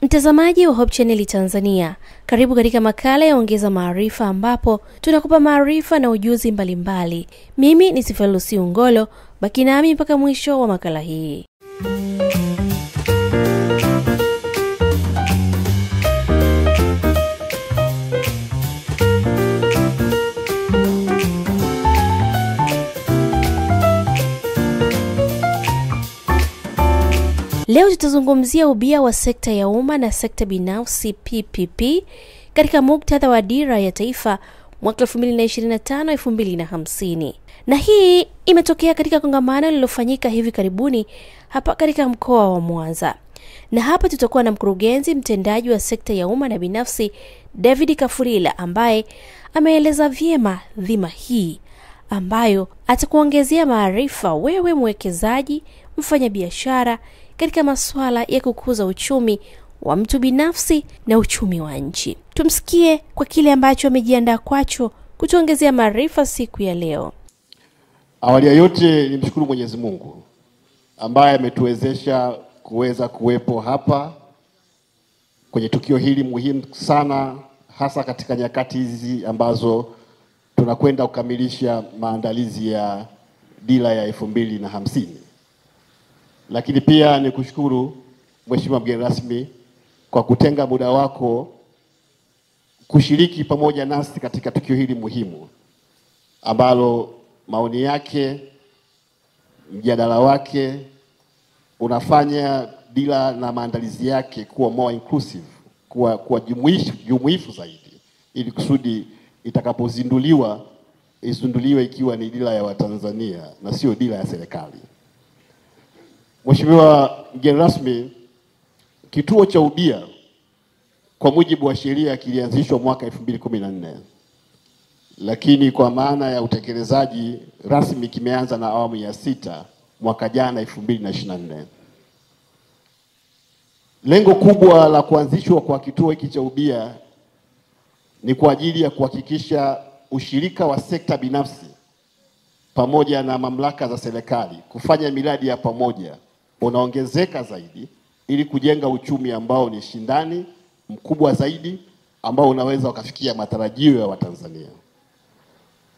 Mtazamaji wa Hope Channel Tanzania, karibu katika makala ya Ongeza Maarifa ambapo tunakupa maarifa na ujuzi mbalimbali. Mimi ni Sifalusi Ungolo, baki nami mpaka mwisho wa makala hii. Leo tutazungumzia ubia wa sekta ya umma na sekta binafsi PPP katika muktadha wa dira ya taifa mwaka 2025-2050. Na hii imetokea katika kongamano lililofanyika hivi karibuni hapa katika mkoa wa Mwanza. Na hapa tutakuwa na mkurugenzi mtendaji wa sekta ya umma na binafsi David Kafurila ambaye ameeleza vyema dhima hii ambayo atakuongezea maarifa wewe mwekezaji, mfanyabiashara katika masuala ya kukuza uchumi wa mtu binafsi na uchumi wa nchi. Tumsikie kwa kile ambacho amejiandaa kwacho kutuongezea maarifa siku ya leo. Awali ya yote nimshukuru Mwenyezi Mungu ambaye ametuwezesha kuweza kuwepo hapa kwenye tukio hili muhimu sana, hasa katika nyakati hizi ambazo tunakwenda kukamilisha maandalizi ya dira ya 2050. Lakini pia nikushukuru Mheshimiwa mgeni rasmi kwa kutenga muda wako kushiriki pamoja nasi katika tukio hili muhimu ambalo maoni yake, mjadala wake unafanya dira na maandalizi yake kuwa more inclusive, kuwa jumuifu zaidi, ili kusudi itakapozinduliwa izinduliwe ikiwa ni dira ya Watanzania na sio dira ya serikali. Mheshimiwa mgeni rasmi, kituo cha ubia kwa mujibu wa sheria kilianzishwa mwaka 2014. Lakini kwa maana ya utekelezaji rasmi kimeanza na awamu ya 6 mwaka jana 2024. Lengo kubwa la kuanzishwa kwa kituo hiki cha ubia ni kwa ajili ya kuhakikisha ushirika wa sekta binafsi pamoja na mamlaka za serikali kufanya miradi ya pamoja unaongezeka zaidi ili kujenga uchumi ambao ni shindani mkubwa zaidi ambao unaweza ukafikia matarajio ya Watanzania.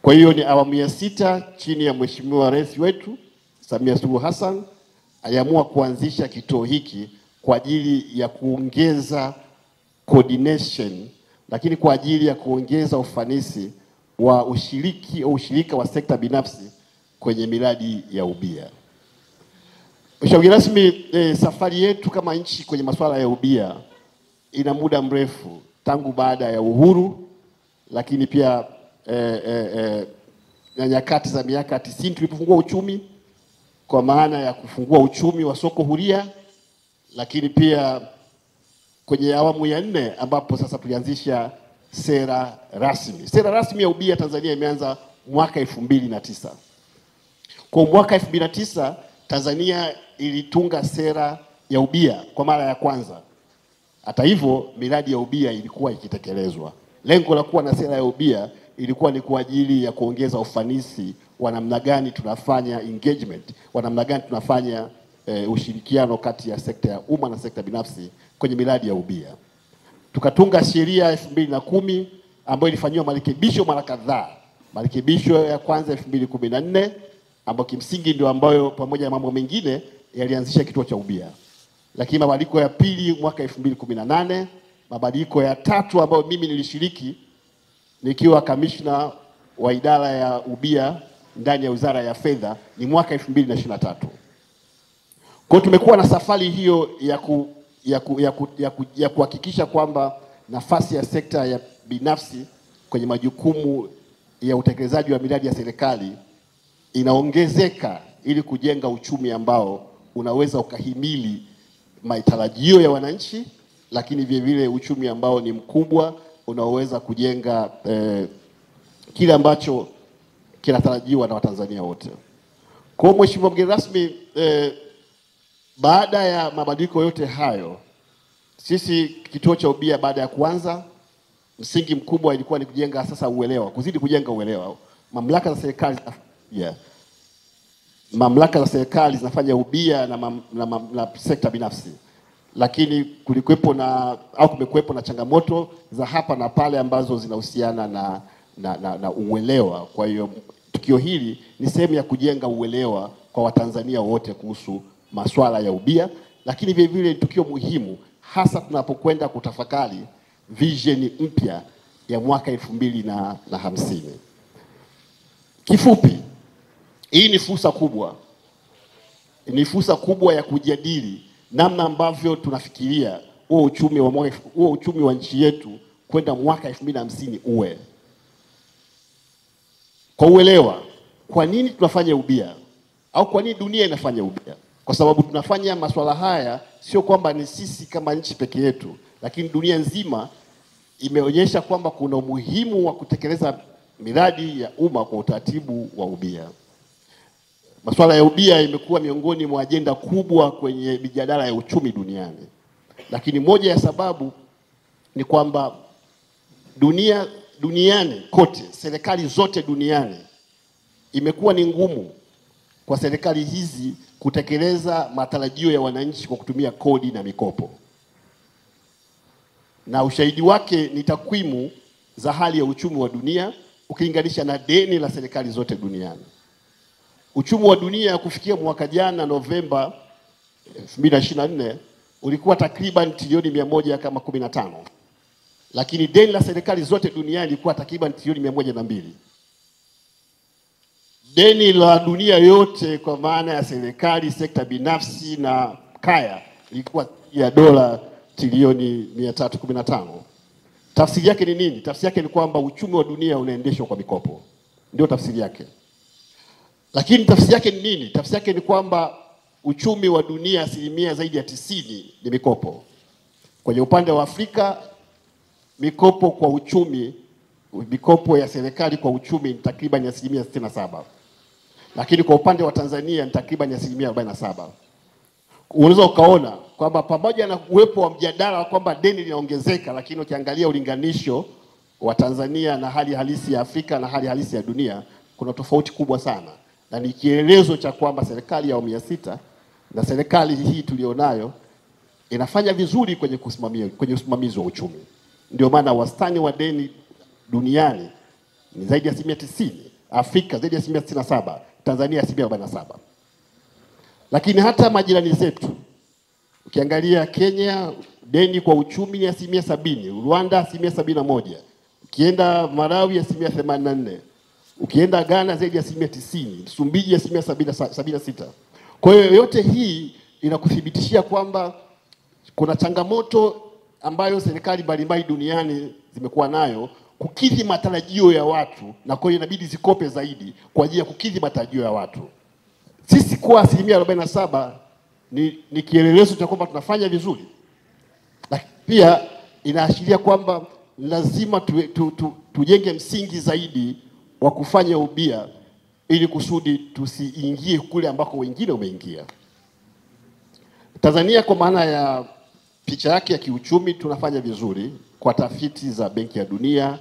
Kwa hiyo ni awamu ya 6 chini ya Mheshimiwa Rais wetu Samia Suluhu Hassan aliamua kuanzisha kituo hiki kwa ajili ya kuongeza coordination, lakini kwa ajili ya kuongeza ufanisi wa ushirika wa sekta binafsi kwenye miradi ya ubia. Mheshimiwa rasmi, safari yetu kama nchi kwenye masuala ya ubia ina muda mrefu tangu baada ya uhuru, lakini pia na nyakati za miaka 90 tulipofungua uchumi kwa maana ya kufungua uchumi wa soko huria, lakini pia kwenye awamu ya 4 ambapo sasa tulianzisha sera rasmi. Sera rasmi ya ubia Tanzania imeanza mwaka 2009. Kwa mwaka 2009 Tanzania ilitunga sera ya ubia kwa mara ya kwanza. Hata hivyo miradi ya ubia ilikuwa ikitekelezwa. Lengo la kuwa na sera ya ubia ilikuwa ni kwa ajili ya kuongeza ufanisi wa namna gani tunafanya engagement, wa namna gani tunafanya ushirikiano kati ya sekta ya umma na sekta binafsi kwenye miradi ya ubia. Tukatunga sheria 2010 ambayo ilifanywa marekebisho mara kadhaa. Marekebisho ya kwanza 2014 ambayo kimsingi ndio ambayo pamoja na mambo mengine yalianzisha kituo cha ubia. Lakini mabadiliko ya pili mwaka 2018, mabadiliko ya 3 ambayo mimi nilishiriki nikiwa kamishna wa idara ya ubia ndani ya Wizara ya Fedha ni mwaka 2023. Kwa tumekuwa na safari hiyo ya kuhakikisha kwamba nafasi ya sekta ya binafsi kwenye majukumu ya utekelezaji wa miradi ya serikali inaongezeka ili kujenga uchumi ambao unaweza ukahimili matarajio ya wananchi, lakini vile vile uchumi ambao ni mkubwa unaoweza kujenga kile ambacho kinatarajiwa na Watanzania wote. Kwa Mheshimiwa mgeni rasmi, baada ya mabadiliko yote hayo, sisi kituo cha ubia baada ya kuanza, msingi mkubwa ilikuwa ni kujenga sasa uelewa, kuzidi kujenga uelewa. Mamlaka za serikali zinafanya ubia na sekta binafsi, lakini kumekuwepo na changamoto za hapa na pale ambazo zinahusiana na uelewa. Kwa hiyo tukio hili ni sehemu ya kujenga uelewa kwa Watanzania wote kuhusu masuala ya ubia, lakini vile vile tukio muhimu hasa tunapokwenda kutafakari vision mpya ya mwaka 2050. Kifupi, hii ni fursa kubwa. Ni fursa kubwa ya kujadili namna ambavyo tunafikiria huo uchumi wa nchi yetu kwenda mwaka 2050 uwe. Kwa uelewa, kwa nini tunafanya ubia? Au kwa nini dunia inafanya ubia? Kwa sababu tunafanya masuala haya sio kwamba ni sisi kama nchi peke yetu, lakini dunia nzima imeonyesha kwamba kuna umuhimu wa kutekeleza miradi ya umma kwa utaratibu wa ubia. Masuala ya ubia imekuwa miongoni mwa ajenda kubwa kwenye mijadala ya uchumi duniani. Lakini moja ya sababu ni kwamba duniani kote, serikali zote duniani, imekuwa ni ngumu kwa serikali hizi kutekeleza matarajio ya wananchi kwa kutumia kodi na mikopo. Na ushahidi wake ni takwimu za hali ya uchumi wa dunia ukilinganisha na deni la serikali zote duniani. Uchumi wa dunia kufikia mwaka jana Novemba 2024 ulikuwa takriban trilioni 115. Lakini deni la serikali zote duniani lilikuwa takriban trilioni 102. Deni la dunia yote kwa maana ya serikali, sekta binafsi na kaya ilikuwa ya dola trilioni 315. Tafsiri yake ni nini? Tafsiri yake ni kwamba uchumi wa dunia unaendeshwa kwa mikopo. Ndio tafsiri yake. Lakini tafsiri yake ni nini? Tafsiri yake ni kwamba uchumi wa dunia asilimia zaidi ya 90 ni mikopo. Kwenye upande wa Afrika, mikopo ya serikali kwa uchumi ni takriban asilimia 67. Lakini kwa upande wa Tanzania ni takriban asilimia 47. Unaweza ukaona kwamba pamoja na uwepo wa mjadala kwamba deni linaongezeka, lakini ukiangalia ulinganisho wa Tanzania na hali halisi ya Afrika na hali halisi ya dunia, kuna tofauti kubwa sana. Na ni kielezo cha kwamba serikali ya awamu ya 6 na serikali hii tulionayo inafanya vizuri kwenye usimamizi wa uchumi. Ndio maana wastani wa deni duniani ni zaidi ya 90, Afrika zaidi ya 67, Tanzania 47. Lakini hata majirani zetu, ukiangalia Kenya deni kwa uchumi ni 70, Rwanda 71, ukienda Malawi 84, ukienda Ghana zaidi ya 90, Msumbiji 76. Kwa hiyo yote hii inakuthibitishia kwamba kuna changamoto ambayo serikali mbalimbali duniani zimekuwa nayo kukidhi matarajio ya watu, na kwa hiyo inabidi zikope zaidi kwa ajili ya kukidhi matarajio ya watu. Sisi kwa asilimia 47 ni kielelezo cha kwamba tunafanya vizuri. Lakini pia inaashiria kwamba lazima tujenge msingi zaidi wa kufanya ubia ili kusudi tusiingie kule ambako wengine wameingia. Tanzania kwa maana ya picha yake ya kiuchumi tunafanya vizuri kwa tafiti za Benki ya Dunia,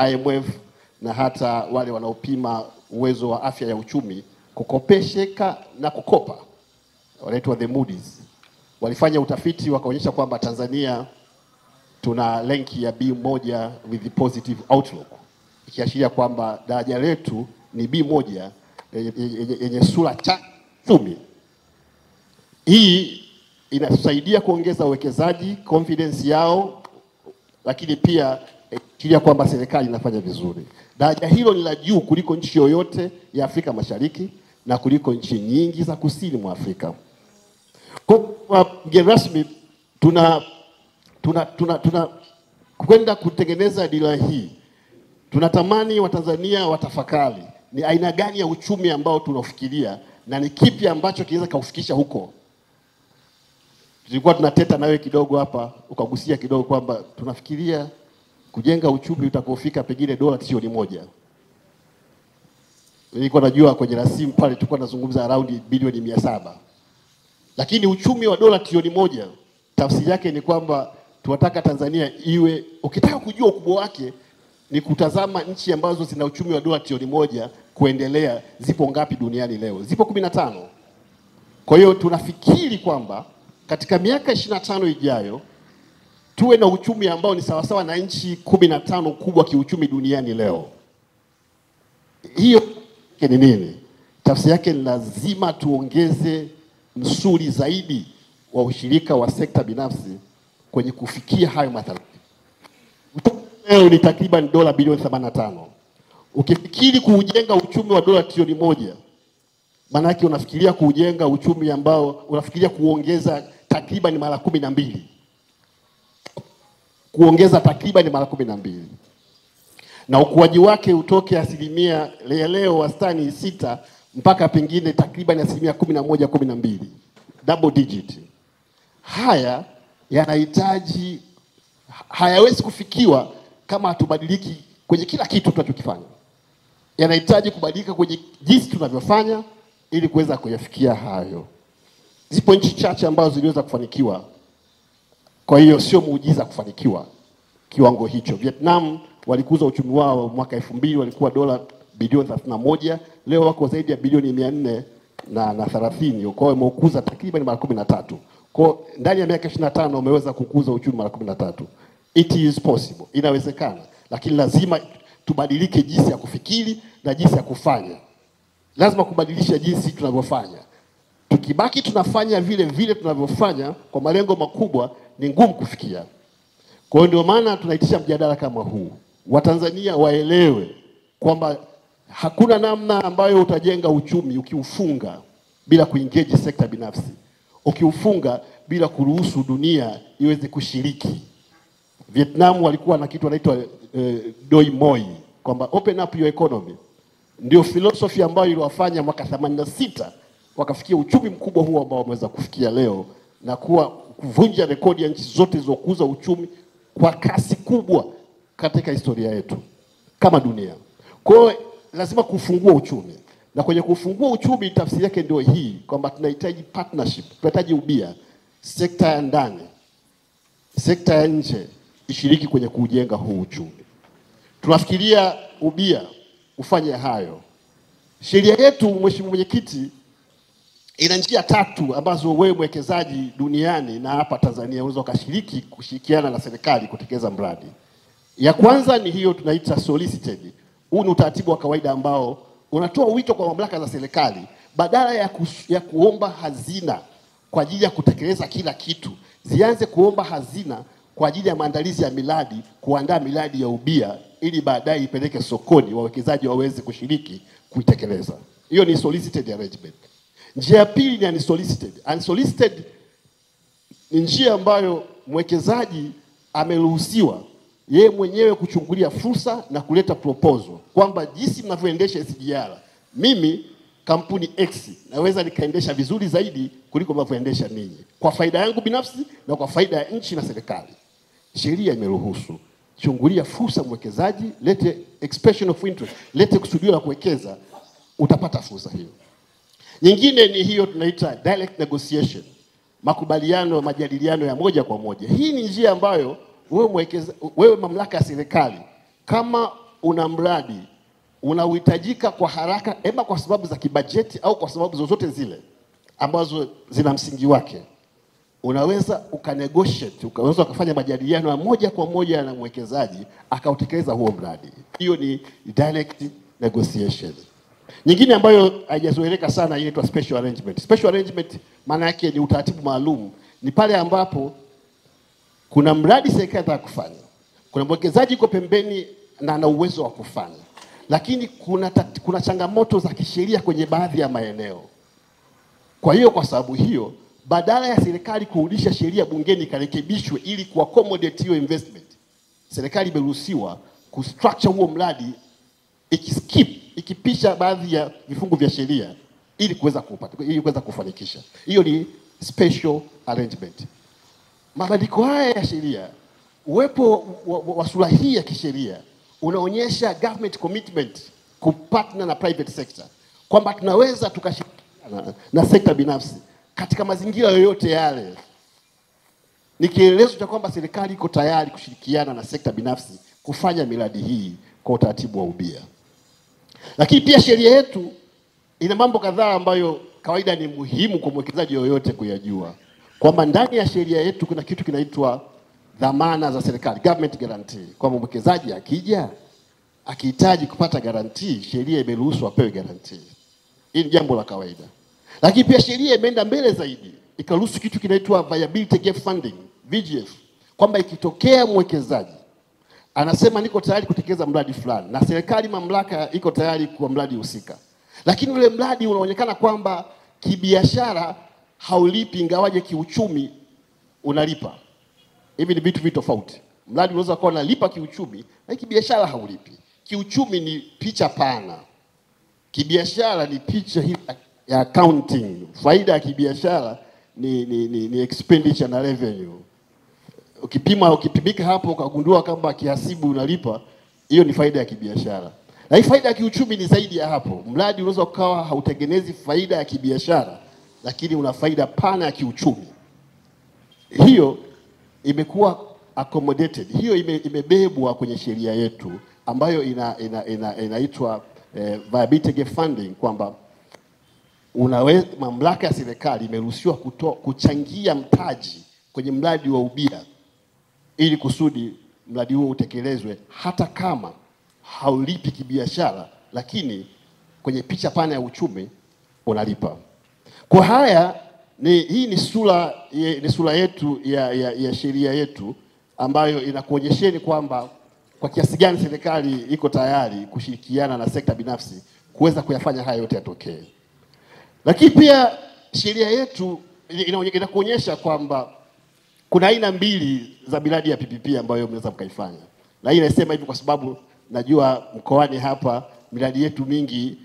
IMF na hata wale wanaopima uwezo wa afya ya uchumi kukopesheka na kukopa, wanaitwa the Moody's. Walifanya utafiti wakaonyesha kwamba Tanzania tuna renki ya B1 with positive outlook, ikiashiria kwamba daraja letu ni B1 yenye sura chumi. Hii inasaidia kuongeza uwekezaji, confidence yao, lakini pia kilia kwamba serikali inafanya vizuri. Daraja hilo ni la juu kuliko nchi yoyote ya Afrika Mashariki na kuliko nchi nyingi za kusini mwa Afrika. Kwa mgeni rasmi, tuna kwenda kutengeneza dira hii. Tunatamani Watanzania watafakari ni aina gani ya uchumi ambao tunafikiria na ni kipi ambacho kinaweza kufikisha huko. Tulikuwa tunateta nawe kidogo hapa, ukagusia kidogo kwamba tunafikiria kujenga uchumi utakofika pengine dola trilioni 1. Nilikuwa najua kwenye rasimu pale tulikuwa tunazungumza around bilioni 700. Lakini uchumi wa dola trilioni 1 tafsiri yake ni kwamba tunataka Tanzania iwe, ukitaka kujua ukubwa wake ni kutazama nchi ambazo zina uchumi wa dola trilioni 1 kuendelea, zipo ngapi duniani leo? Zipo 15. Kwa hiyo tunafikiri kwamba katika miaka 25 ijayo tuwe na uchumi ambao ni sawasawa na nchi 15 kubwa kiuchumi duniani leo. Hiyo ni nini? Tafsiri yake ni lazima tuongeze msuli zaidi wa ushirika wa sekta binafsi kwenye kufikia hayo mathalan. Leo ni takriban dola bilioni 85. Ukifikiri kuujenga uchumi wa dola trilioni 1, maana yake unafikiria kuujenga uchumi ambao unafikiria kuongeza takriban mara 12. Kuongeza takriban mara 12. Na ukuaji wake utoke asilimia leo wastani 6 mpaka pengine takriban asilimia 11 12. Double digit. Haya yanahitaji, hayawezi kufikiwa kama hatubadiliki kwenye kila kitu tunachokifanya. Yanahitaji kubadilika kwenye jinsi tunavyofanya ili kuweza kuyafikia hayo. Zipo nchi chache ambazo ziliweza kufanikiwa. Kwa hiyo sio muujiza kufanikiwa kiwango hicho. Vietnam walikuza uchumi wao mwaka 2000 walikuwa dola bilioni 31, leo wako zaidi ya bilioni 430. Kwa hiyo wamekuza takriban mara 13. Kwa ndani ya miaka 25 wameweza kukuza uchumi mara 13. It is possible. Inawezekana. Lakini lazima tubadilike jinsi ya kufikiri na jinsi ya kufanya. Lazima kubadilisha jinsi tunavyofanya. Tukibaki tunafanya vile vile tunavyofanya kwa malengo makubwa ni ngumu kufikia. Kwa hiyo ndio maana tunaitisha mjadala kama huu. Watanzania waelewe kwamba hakuna namna ambayo utajenga uchumi ukiufunga bila kuengage sekta binafsi. Ukiufunga bila kuruhusu dunia iweze kushiriki. Vietnam walikuwa na kitu wanaitwa Doi Moi, kwamba open up your economy. Ndio philosophy ambayo iliwafanya mwaka 86 wakafikia uchumi mkubwa huo ambao wameweza kufikia leo na kuvunja rekodi ya nchi zote zilizokuza uchumi kwa kasi kubwa katika historia yetu kama dunia. Kwa hiyo lazima kufungua uchumi. Na kwenye kufungua uchumi tafsiri yake ndio hii kwamba tunahitaji partnership, tunahitaji ubia, sekta ya ndani, sekta ya nje ishiriki kwenye kujenga huu uchumi. Tunafikiria ubia ufanye hayo. Sheria yetu, Mheshimiwa Mwenyekiti, ina njia 3 ambazo wewe mwekezaji duniani na hapa Tanzania unaweza kushiriki kushirikiana na serikali kutekeleza mradi. Ya kwanza ni hiyo tunaita solicited. Huu ni utaratibu wa kawaida ambao unatoa wito kwa mamlaka za serikali badala ya kuomba hazina kwa ajili ya kutekeleza kila kitu, zianze kuomba hazina kwa ajili ya maandalizi ya miradi, kuandaa miradi ya ubia ili baadaye ipeleke sokoni wawekezaji waweze kushiriki kuitekeleza. Hiyo ni solicited arrangement. Njia ya pili ni unsolicited. Unsolicited ni njia ambayo mwekezaji ameruhusiwa yeye mwenyewe kuchungulia fursa na kuleta proposal kwamba jinsi mnavyoendesha SGR, mimi kampuni X naweza nikaendesha vizuri zaidi kuliko mnavyoendesha ninyi, kwa faida yangu binafsi na kwa faida ya nchi na serikali. Sheria imeruhusu. Chungulia fursa mwekezaji, lete expression of interest, lete kusudio la kuwekeza, utapata fursa hiyo. Nyingine ni hiyo tunaita direct negotiation. Makubaliano, majadiliano ya moja kwa moja. Hii ni njia ambayo wewe mamlaka ya serikali kama una mradi unahitajika kwa haraka, ema kwa sababu za kibajeti au kwa sababu zozote zile ambazo zina msingi wake, unaweza ukanegotiate, ukaweza kufanya majadiliano ya moja kwa moja na mwekezaji akautekeleza huo mradi. Hiyo ni direct negotiation. Nyingine ambayo haijazoeleka sana inaitwa special arrangement. Special arrangement maana yake ni utaratibu maalum. Ni pale ambapo kuna mradi serikali inataka kufanya. Kuna mwekezaji yuko pembeni na ana uwezo wa kufanya, lakini kuna changamoto za kisheria kwenye baadhi ya maeneo. Kwa hiyo kwa sababu hiyo, badala ya serikali kurudisha sheria bungeni ikarekebishwe ili kuaccommodate hiyo investment, serikali imeruhusiwa kustructure huo mradi ikipisha baadhi ya vifungu vya sheria ili kuweza kufanikisha. Hiyo ni special arrangement. Mabadiliko haya ya sheria, uwepo wa sura hii ya kisheria unaonyesha government commitment kupartner na private sector, kwamba tunaweza tukashirikiana na sekta binafsi katika mazingira yoyote yale. Ni kielelezo cha kwamba serikali iko tayari kushirikiana na sekta binafsi kufanya miradi hii kwa utaratibu wa ubia. Lakini pia sheria yetu ina mambo kadhaa ambayo kawaida ni muhimu kwa mwekezaji yoyote kuyajua, kwamba ndani ya sheria yetu kuna kitu kinaitwa dhamana za serikali, government guarantee, kwamba mwekezaji akihitaji kupata guarantee, sheria imeruhusu apewe guarantee. Hii ni jambo la kawaida. Lakini pia sheria imeenda mbele zaidi, ikaruhusu kitu kinaitwa viability gap funding, VGF, kwamba ikitokea mwekezaji anasema niko tayari kutekeleza mradi fulani na serikali mamlaka iko tayari kwa mradi husika, lakini ule mradi unaonekana kwamba kibiashara haulipi ingawaje kiuchumi unalipa. Hivi ni vitu tofauti. Mradi unaweza kuwa unalipa kiuchumi na kibiashara haulipi. Kiuchumi ni picha pana, kibiashara ni picha hii ya accounting. Faida ya kibiashara ni expenditure na revenue. Ukipimika hapo ukagundua kwamba kihasibu unalipa, hiyo ni faida ya kibiashara. Na hii faida ya kiuchumi ni zaidi ya hapo. Mradi unaweza ukawa hautengenezi faida ya kibiashara, lakini una faida pana ya kiuchumi. Hiyo imekuwa accommodated. Hiyo imebebwa kwenye sheria yetu ambayo inaitwa viability gap funding, kwamba mamlaka ya serikali imeruhusiwa kuchangia mtaji kwenye mradi wa ubia ili kusudi mradi huo utekelezwe hata kama haulipi kibiashara, lakini kwenye picha pana ya uchumi unalipa. Kwa haya hii ni sura yetu ya sheria yetu ambayo inakuonyesheni kwamba kwa kiasi gani serikali iko tayari kushirikiana na sekta binafsi kuweza kuyafanya haya yote yatokee. Lakini pia sheria yetu inakuonyesha kwamba kuna aina mbili za miradi ya PPP ambayo mnaweza mkaifanya. Na hii nasema hivi kwa sababu najua mkoani hapa miradi yetu mingi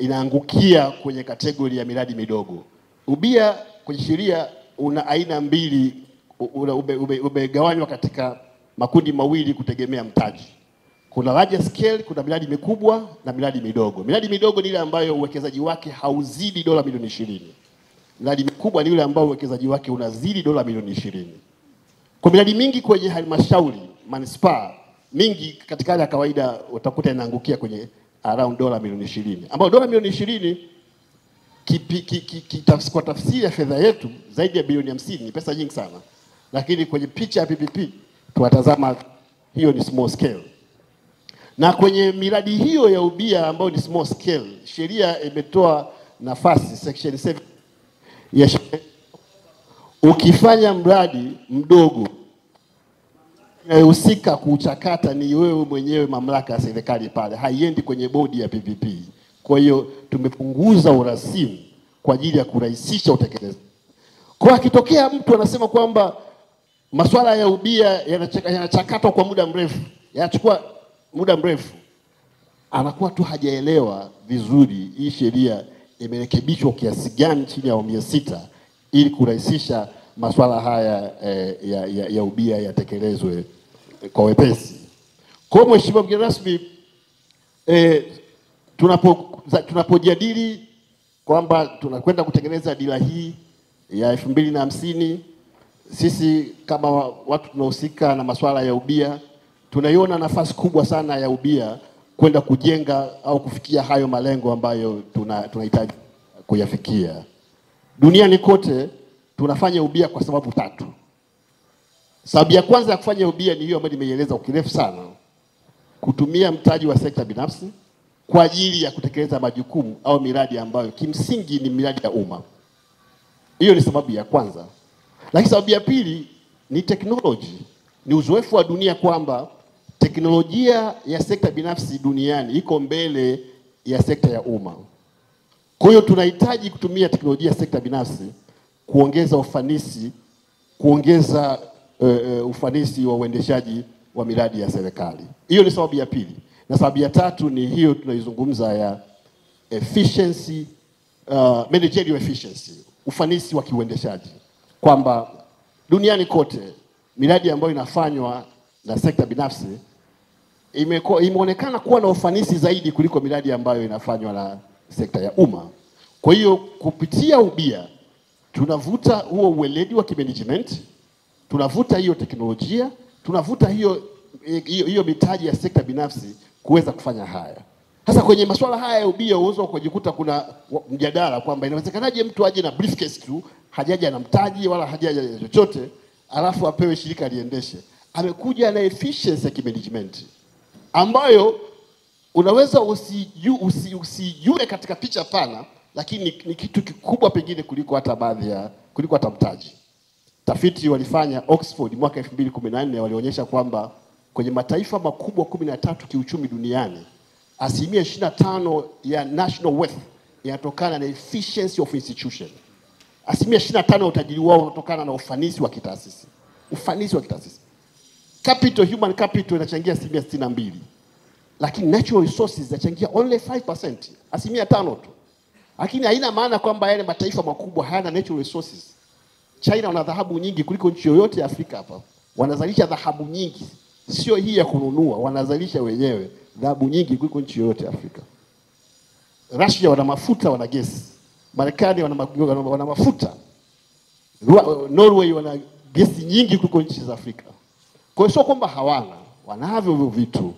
inaangukia kwenye kategori ya miradi midogo. Ubia kwenye sheria una aina mbili, umegawanywa katika makundi mawili kutegemea mtaji. Kuna large scale, kuna miradi mikubwa na miradi midogo. Miradi midogo ni ile ambayo uwekezaji wake hauzidi dola milioni 20. Miradi mikubwa ni ile ambayo uwekezaji wake unazidi dola milioni 20. Kwa miradi mingi kwenye halmashauri, manispaa mingi katika hali ya kawaida utakuta inaangukia kwenye around dola milioni 20. Ambao dola milioni 20 kwa tafsiri ya fedha yetu zaidi ya bilioni 50 ni pesa nyingi sana. Lakini kwenye picha ya PPP tunatazama hiyo ni small scale. Na kwenye miradi hiyo ya ubia ambayo ni small scale, sheria imetoa nafasi section 7 ya ukifanya mradi mdogo husika kuchakata ni wewe mwenyewe, mamlaka ya serikali pale, haiendi kwenye bodi ya PPP. Kwa hiyo tumepunguza urasimu kwa ajili ya kurahisisha utekelezaji. Kwa akitokea mtu anasema kwamba masuala ya ubia yanachakatwa kwa muda mrefu, yanachukua muda mrefu, anakuwa tu hajaelewa vizuri hii sheria imerekebishwa kiasi gani chini ya awamu ya 6 ili kurahisisha masuala haya ya ubia yatekelezwe kwa wepesi. Kwa Mheshimiwa mgeni rasmi, tunapojadili kwamba tunakwenda kutengeneza dira hii ya 2050, sisi kama watu tunahusika na masuala ya ubia tunaiona nafasi kubwa sana ya ubia kwenda kujenga au kufikia hayo malengo ambayo tunahitaji kuyafikia. Duniani kote tunafanya ubia kwa sababu 3. Sababu ya kwanza ya kufanya ubia ni hiyo ambayo nimeieleza kwa kirefu sana, kutumia mtaji wa sekta binafsi kwa ajili ya kutekeleza majukumu au miradi ambayo kimsingi ni miradi ya umma. Hiyo ni sababu ya kwanza. Lakini sababu ya pili ni technology. ni uzoefu wa dunia kwamba teknolojia ya sekta binafsi duniani iko mbele ya sekta ya umma. Kwa hiyo tunahitaji kutumia teknolojia ya sekta binafsi kuongeza ufanisi, kuongeza ufanisi wa uendeshaji wa miradi ya serikali. Hiyo ni sababu ya pili. Na sababu ya tatu ni hiyo tunaizungumza ya efficiency, managerial efficiency, ufanisi wa kiuendeshaji. Kwamba duniani kote miradi ambayo inafanywa na sekta binafsi imeonekana kuwa na ufanisi zaidi kuliko miradi ambayo inafanywa na sekta ya umma. Kwa hiyo kupitia ubia tunavuta huo uweledi wa kimanagement, tunavuta hiyo teknolojia, tunavuta hiyo mitaji ya sekta binafsi kuweza kufanya haya. Sasa kwenye masuala haya ya ubia uwezo kujikuta kuna mjadala kwamba inawezekanaje mtu aje na briefcase tu, hajaja na mtaji wala hajaja chochote, alafu apewe shirika liendeshe. Amekuja na efficiency ya kimanagement ambayo unaweza usijue katika picha pana, lakini ni kitu kikubwa pengine kuliko hata mtaji. Tafiti walifanya Oxford mwaka 2014 walionyesha kwamba kwenye mataifa makubwa 13 kiuchumi duniani, 25% ya national wealth yanatokana na efficiency of institution. 25% ya utajiri wao unatokana na ufanisi wa kitaasisi. Ufanisi wa kitaasisi. Capital, human capital inachangia 62%. Lakini natural resources zinachangia only 5%, 5% tu. Lakini haina maana kwamba yale mataifa makubwa hayana natural resources. China wana dhahabu nyingi kuliko nchi yoyote ya Afrika hapa. Wanazalisha dhahabu nyingi. Sio hii ya kununua, wanazalisha wenyewe dhahabu nyingi kuliko nchi yoyote ya Afrika. Russia wana mafuta, wana gesi. Marekani wana mafuta. Norway wana gesi nyingi kuliko nchi za Afrika. Kwa hiyo sio kwamba hawana, wanavyo hivyo vitu.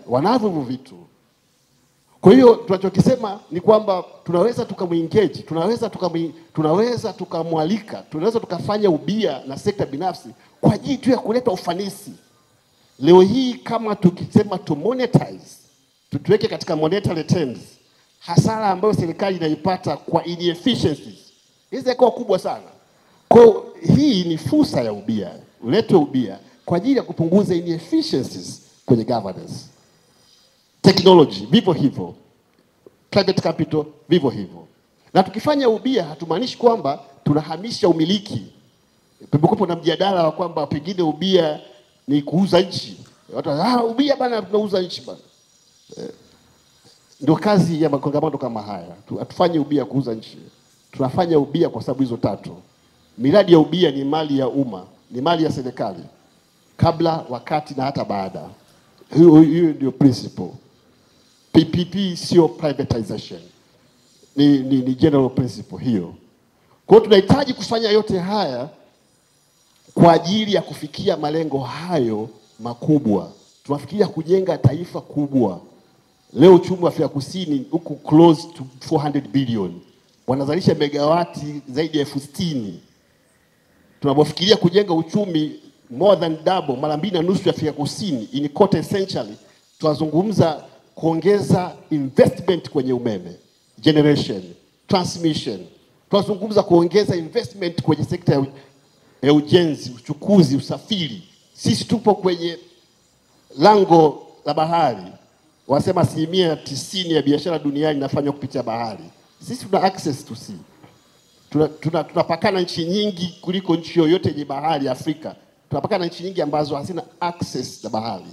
Wanavyo hivyo vitu. Kwa hiyo tunachokisema ni kwamba tunaweza tukamuengage, tunaweza tukamwalika, tunaweza tukafanya ubia na sekta binafsi kwa ajili tu ya kuleta ufanisi. Leo hii kama tukisema to monetize, tutuweke katika monetary terms, hasara ambayo serikali inaipata kwa inefficiencies hizi kwa kubwa sana. Kwa hii ni fursa ya ubia, uletwe ubia kwa ajili ya kupunguza inefficiencies kwenye governance. Technology vivyo hivyo, private capital vivyo hivyo. Na tukifanya ubia hatumaanishi kwamba tunahamisha umiliki. Pembukopo na mjadala wa kwamba pengine ubia ni kuuza nchi. Watu ubia bana tunauza nchi bana. Ndio kazi ya makongamano kama haya. Hatufanye ubia kuuza nchi. Tunafanya ubia kwa sababu hizo tatu. Miradi ya ubia ni mali ya umma, ni mali ya serikali, kabla, wakati na hata baada. Hiyo ndio principle. PPP sio privatization. Ni general principle hiyo. Kwa hiyo tunahitaji kufanya yote haya kwa ajili ya kufikia malengo hayo makubwa. Tunafikiria kujenga taifa kubwa. Leo uchumi wa Afrika Kusini uko close to 400 billion. Wanazalisha megawati zaidi ya 60,000. Tunapofikiria kujenga uchumi more than double, mara 2.5 ya Afrika Kusini in quarter century, tunazungumza kuongeza investment kwenye umeme, generation, transmission. Tunazungumza kuongeza investment kwenye sekta ya ujenzi, uchukuzi, usafiri. Sisi tupo kwenye lango la bahari. Wasema 90% ya biashara duniani inafanywa kupitia bahari. Sisi tuna access to sea. Tunapakana nchi nyingi kuliko nchi yoyote yenye bahari Afrika. Tunapakana nchi nyingi ambazo hazina access na bahari.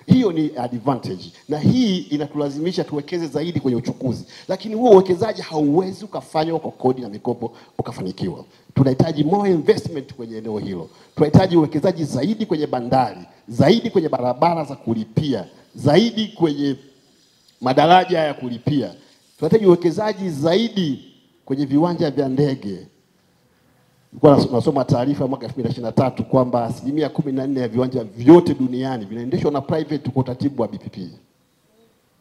Hiyo ni advantage. Na hii inatulazimisha tuwekeze zaidi kwenye uchukuzi. Lakini huo uwekezaji hauwezi ukafanywa kwa kodi na mikopo ukafanikiwa. Tunahitaji more investment kwenye eneo hilo. Tunahitaji uwekezaji zaidi kwenye bandari, zaidi kwenye barabara za kulipia, zaidi kwenye madaraja ya kulipia. Tunahitaji uwekezaji zaidi kwenye viwanja vya ndege. Nilikuwa nasoma taarifa mwaka 2023 kwamba 14% ya viwanja vyote duniani vinaendeshwa na private kwa utaratibu wa BPP.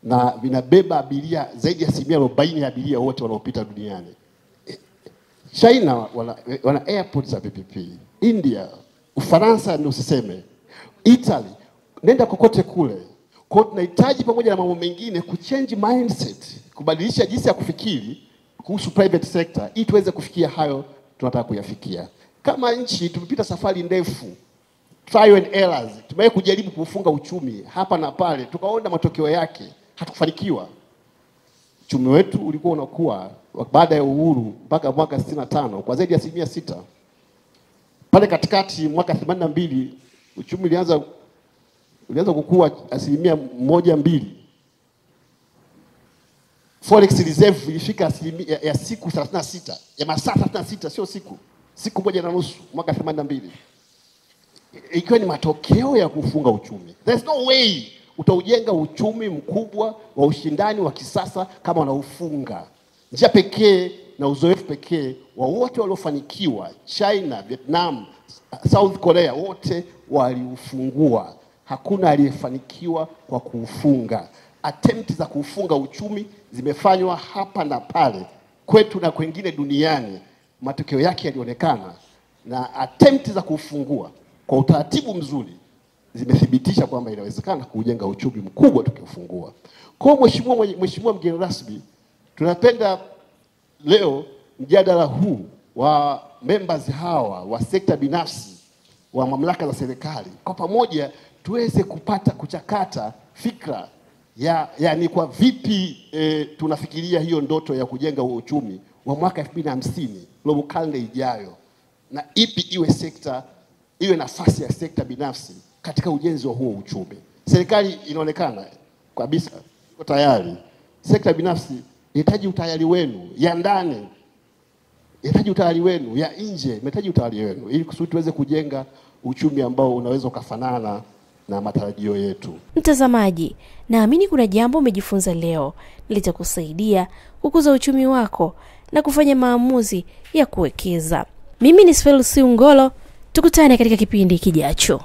Na vinabeba abiria zaidi ya 40% ya abiria wote wanaopita duniani. China wana airports za BPP. India, Ufaransa ndio usiseme. Italy, nenda kokote kule. Kwa hiyo tunahitaji pamoja na mambo mengine kuchange mindset, kubadilisha jinsi ya kufikiri kuhusu private sector ili tuweze kufikia hayo tunataka kuyafikia. Kama nchi tumepita safari ndefu. trial and errors. Tumewahi kujaribu kufunga uchumi hapa na pale, tukaona matokeo yake, hatukufanikiwa. Uchumi wetu ulikuwa unakuwa baada ya uhuru mpaka mwaka 65 kwa zaidi ya 6%. Pale katikati mwaka 82 uchumi ulianza kukua 1.2%. Forex reserve ilifika ya siku 36, ya masaa 36, sio siku 1.5 mwaka 82. Ikiwa ni matokeo ya kufunga uchumi. There's no way utaujenga uchumi mkubwa wa ushindani wa kisasa kama unaufunga. Njia pekee na uzoefu pekee wa wote waliofanikiwa, China, Vietnam, South Korea, wote waliufungua. Hakuna aliyefanikiwa kwa kuufunga. Attempt za kuufunga uchumi zimefanywa hapa na pale, kwetu na kwingine duniani. Matokeo yake yalionekana, na attempt za kuufungua kwa utaratibu mzuri zimethibitisha kwamba inawezekana kujenga uchumi mkubwa tukiufungua. Kwa mheshimiwa mgeni rasmi, tunapenda leo mjadala huu wa members hawa wa sekta binafsi, wa mamlaka za serikali, kwa pamoja tuweze kuchakata fikra yani kwa vipi tunafikiria hiyo ndoto ya kujenga uchumi wa mwaka 2050, robo karne ijayo, na ipi iwe nafasi ya sekta binafsi katika ujenzi wa huo uchumi. Serikali inaonekana kabisa iko tayari. Sekta binafsi inahitaji utayari wenu ya ndani, inahitaji utayari wenu ya nje, inahitaji utayari wenu ili kusudi tuweze kujenga uchumi ambao unaweza kufanana na matarajio yetu. Mtazamaji, naamini kuna jambo umejifunza leo litakusaidia kukuza uchumi wako na kufanya maamuzi ya kuwekeza. Mimi ni Sfelsi Ungolo, tukutane katika kipindi kijacho.